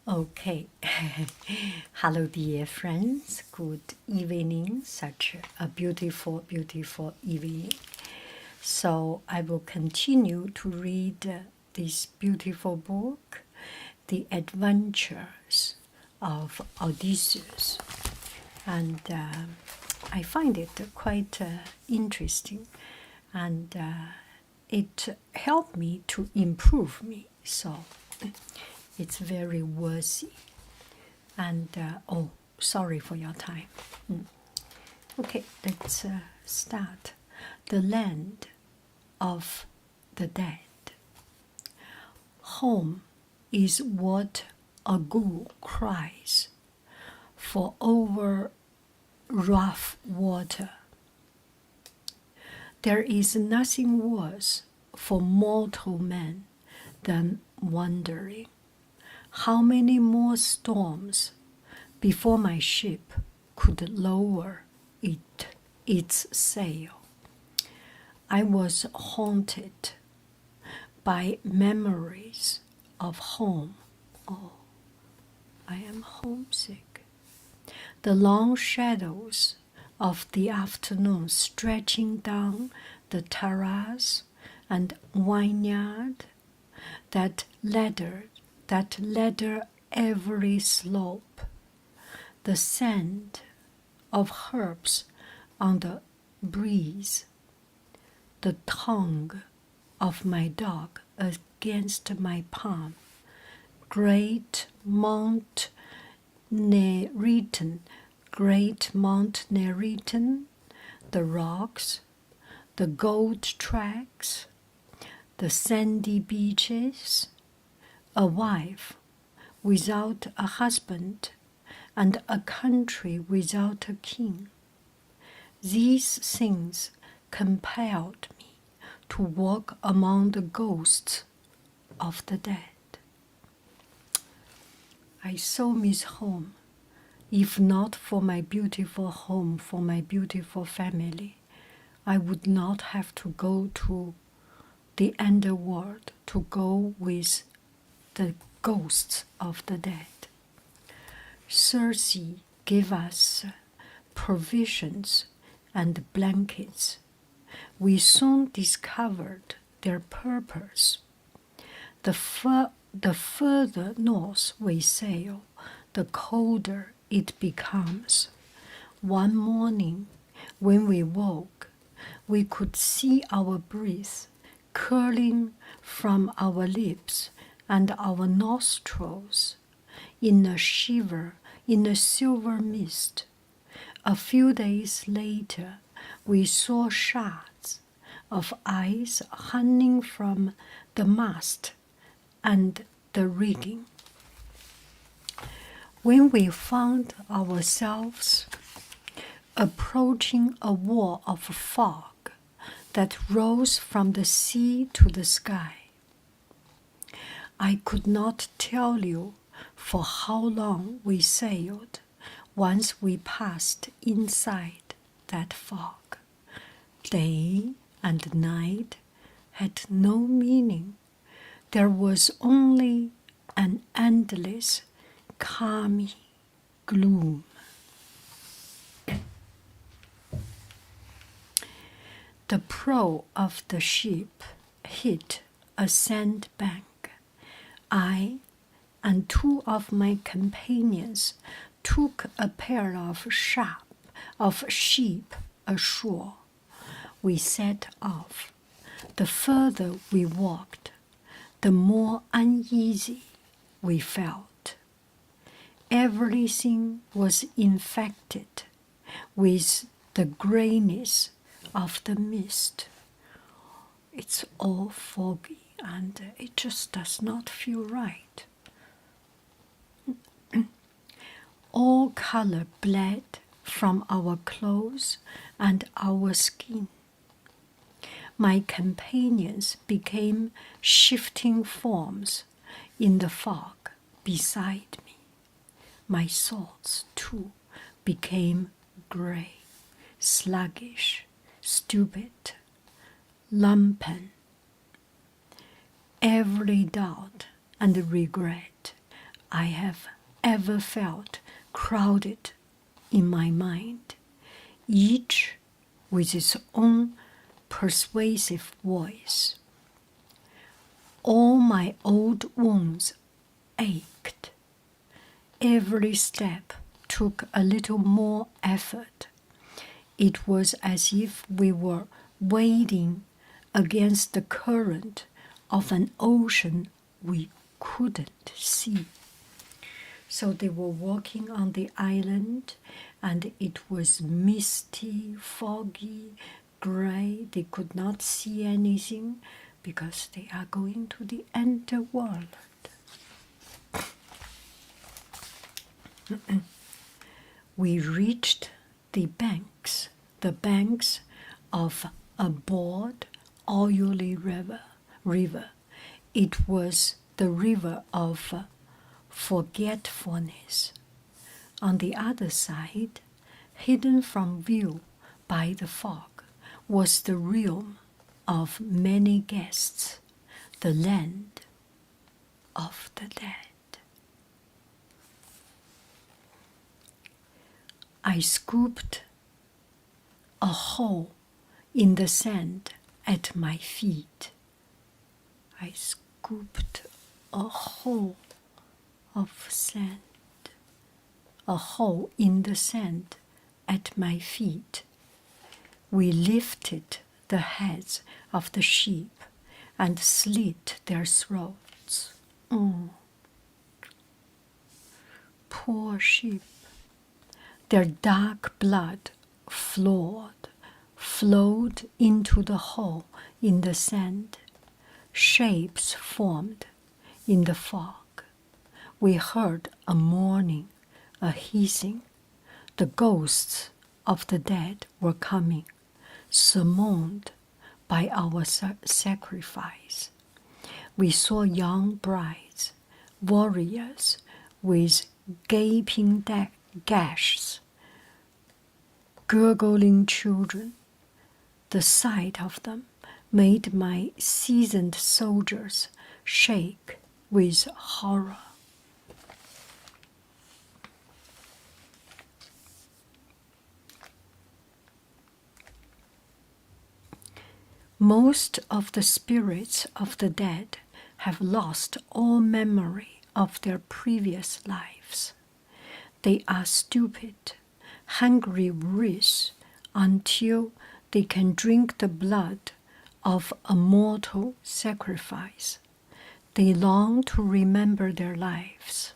Okay. Hello, dear friends. Good evening. Such a beautiful, beautiful evening. So I will continue to read this beautiful book, The Adventures of Odysseus. And I find it quite interesting, and it helped me to improve me. So it's very worthy. And oh, sorry for your time. Okay, let's start. The land of the dead. Home is what a ghoul cries for over rough water. There is nothing worse for mortal man than wandering. How many more storms before my ship could lower its sail? I was haunted by memories of home. Oh, I am homesick. The long shadows of the afternoon stretching down the terrace and vineyard, that ladder every slope, the scent of herbs on the breeze, the tongue of my dog against my palm, great Mount Neriton, the rocks, the gold tracks, the sandy beaches, a wife without a husband, and a country without a king. These things compelled me to walk among the ghosts of the dead. I so miss home. If not for my beautiful home, for my beautiful family, I would not have to go to the underworld to go with the ghosts of the dead. Circe gave us provisions and blankets. We soon discovered their purpose. The further north we sail, the colder it becomes. One morning, when we woke, we could see our breath curling from our lips and our nostrils in a shiver, in a silver mist. A few days later, we saw shards of ice hanging from the mast and the rigging. When we found ourselves approaching a wall of fog that rose from the sea to the sky, I could not tell you for how long we sailed once we passed inside that fog. Day and night had no meaning. There was only an endless, calmy gloom. The prow of the ship hit a sandbank. I and two of my companions took a pair of sheep ashore. We set off. The further we walked, the more uneasy we felt. Everything was infected with the grayness of the mist. It's all foggy and it just does not feel right. All color bled from our clothes and our skin. My companions became shifting forms in the fog beside me. My thoughts, too, became gray, sluggish, stupid, lumpen. Every doubt and regret I have ever felt crowded in my mind, each with its own persuasive voice. All my old wounds ached. Every step took a little more effort. It was as if we were wading against the current of an ocean we couldn't see. So they were walking on the island, and it was misty, foggy, gray. They could not see anything because they are going to the underworld. We reached the banks of a broad, oily river. It was the river of forgetfulness. On the other side, hidden from view by the fog, was the realm of many guests, the land of the dead. I scooped a hole in the sand at my feet. I scooped a hole of sand, a hole in the sand at my feet. We lifted the heads of the sheep and slit their throats. Poor sheep. Their dark blood flowed into the hole in the sand. Shapes formed in the fog. We heard a mourning, a hissing. The ghosts of the dead were coming, summoned by our sacrifice. We saw young brides, warriors with gaping gashes, gurgling children. The sight of them made my seasoned soldiers shake with horror. Most of the spirits of the dead have lost all memory of their previous lives. They are stupid, hungry wraiths until they can drink the blood of a mortal sacrifice. They long to remember their lives.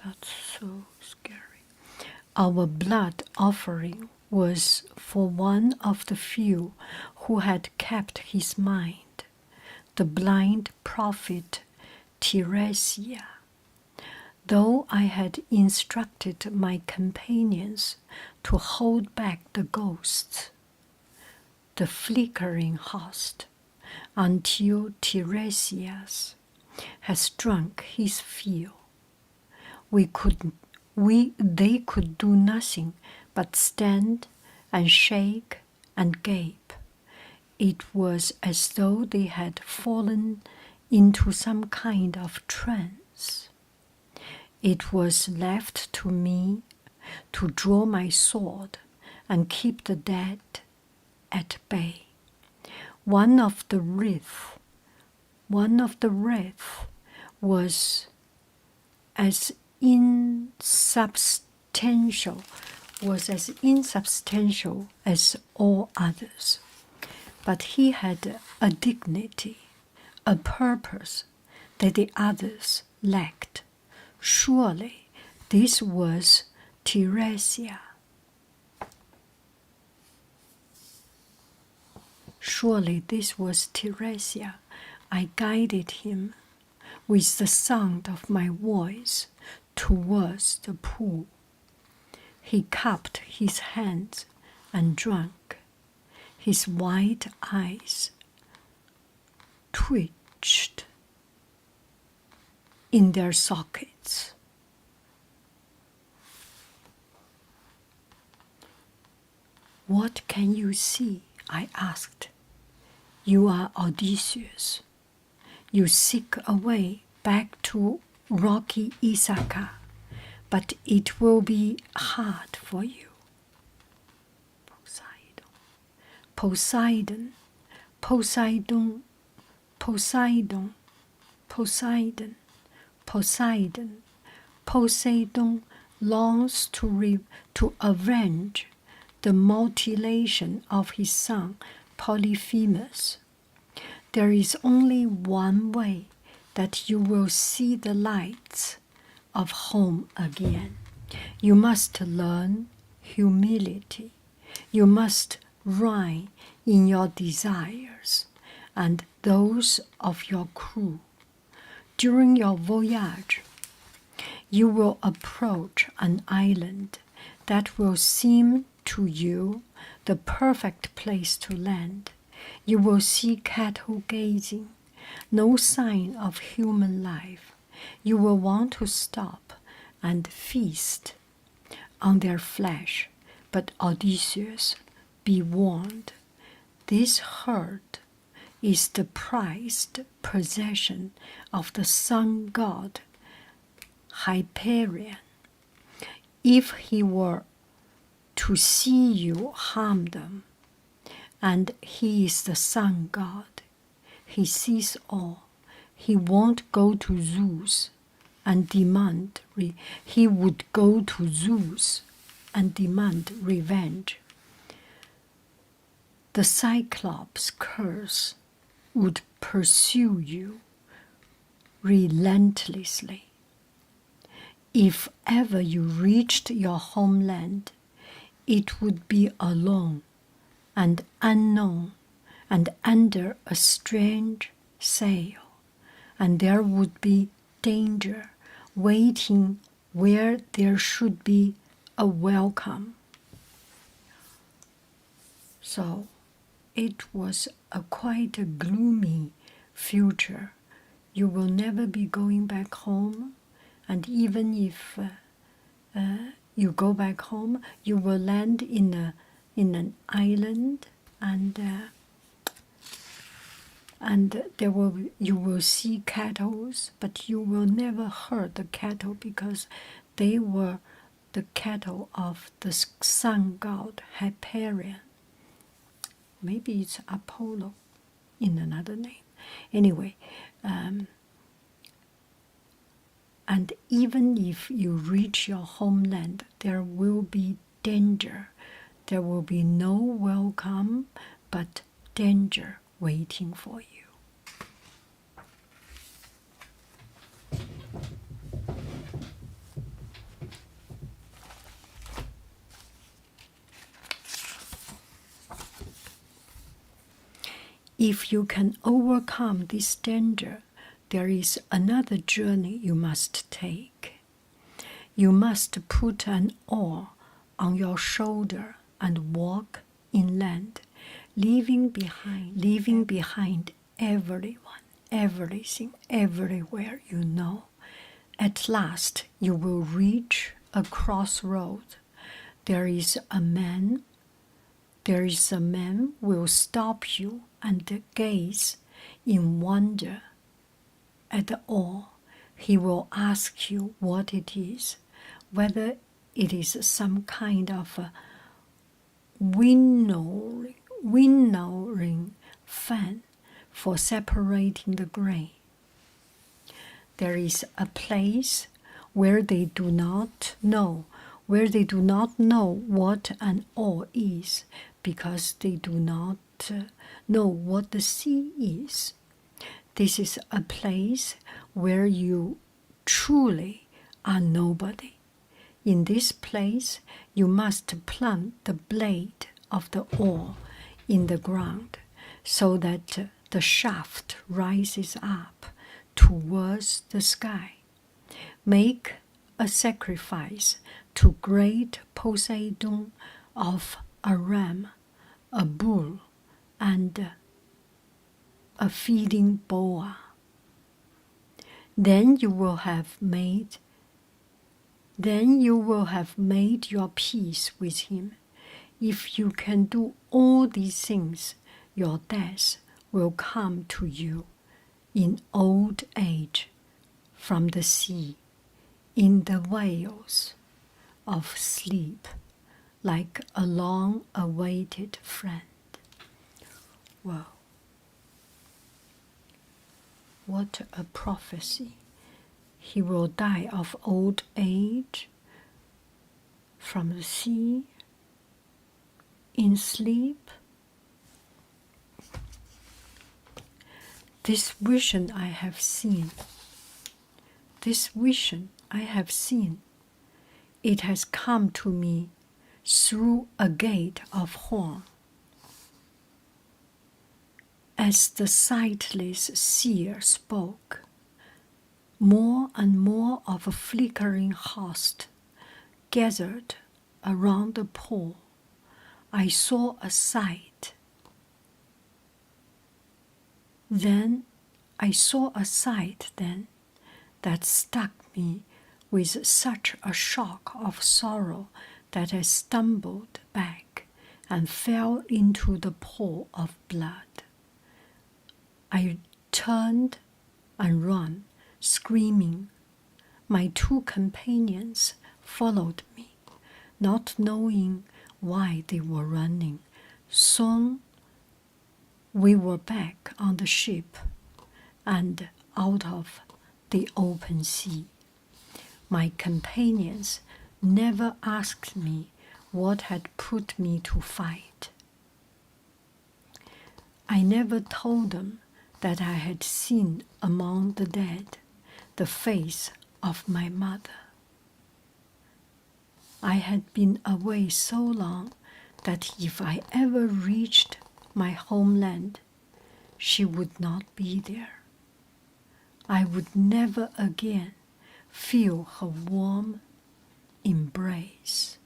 That's so scary. Our blood offering was for one of the few who had kept his mind, the blind prophet Tiresias. Though I had instructed my companions to hold back the ghosts, the flickering host, until Tiresias has drunk his fill, they could do nothing but stand and shake and gape. It was as though they had fallen into some kind of trance. It was left to me to draw my sword and keep the dead at bay. One of the wraiths was as insubstantial as all others, but he had a dignity, a purpose that the others lacked. Surely this was Tiresias. I guided him with the sound of my voice towards the pool. He cupped his hands and drank. His white eyes twitched in their sockets. "What can you see?" I asked. You are Odysseus. You seek a way back to rocky Ithaca, but it will be hard for you. Poseidon, Poseidon, Poseidon, Poseidon, Poseidon, Poseidon longs to avenge the mutilation of his son Polyphemus. There is only one way that you will see the lights of home again. You must learn humility. You must rein in your desires and those of your crew. During your voyage, you will approach an island that will seem to you the perfect place to land. You will see cattle gazing, no sign of human life. You will want to stop and feast on their flesh, but Odysseus, be warned, this herd is the prized possession of the sun god Hyperion. If he were to see you harm them, and he is the sun god, he sees all. He won't go to Zeus and demand. He would go to Zeus and demand revenge. The Cyclops' curse would pursue you relentlessly. If ever you reached your homeland, it would be alone and unknown and under a strange sail, and there would be danger waiting where there should be a welcome. So it was quite a gloomy future. You will never be going back home, and even if you go back home, you will land in an island, and you will see cattle, but you will never herd the cattle because they were the cattle of the sun god Hyperion. Maybe it's Apollo in another name. Anyway, and even if you reach your homeland, there will be danger. There will be no welcome, but danger waiting for you. If you can overcome this danger, there is another journey you must take. You must put an oar on your shoulder and walk inland, leaving behind everyone, everything, everywhere you know. At last you will reach a crossroad. There is a man will stop you and gaze in wonder at the oar. He will ask you what it is, whether it is some kind of a winnowing fan for separating the grain. There is a place where they do not know what an oar is, because they do not know what the sea is. This is a place where you truly are nobody. In this place, you must plant the blade of the oar in the ground so that the shaft rises up towards the sky. Make a sacrifice to great Poseidon of a ram, a bull, and a feeding boa. Then you will have made your peace with him. If you can do all these things, your death will come to you in old age from the sea, in the veils of sleep, like a long-awaited friend. Wow, what a prophecy. He will die of old age from the sea, in sleep. This vision I have seen, this vision I have seen, it has come to me through a gate of horn. As the sightless seer spoke, more and more of a flickering host gathered around the pool. I saw a sight. Then I saw a sight then that struck me with such a shock of sorrow that I stumbled back and fell into the pool of blood. I turned and ran, screaming. My two companions followed me, not knowing why they were running. Soon we were back on the ship and out of the open sea. My companions never asked me what had put me to fight. I never told them that I had seen among the dead the face of my mother. I had been away so long that if I ever reached my homeland, she would not be there. I would never again feel her warm embrace.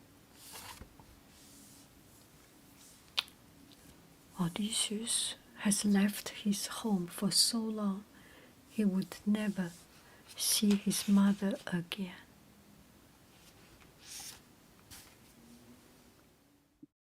Odysseus has left his home for so long, he would never see his mother again.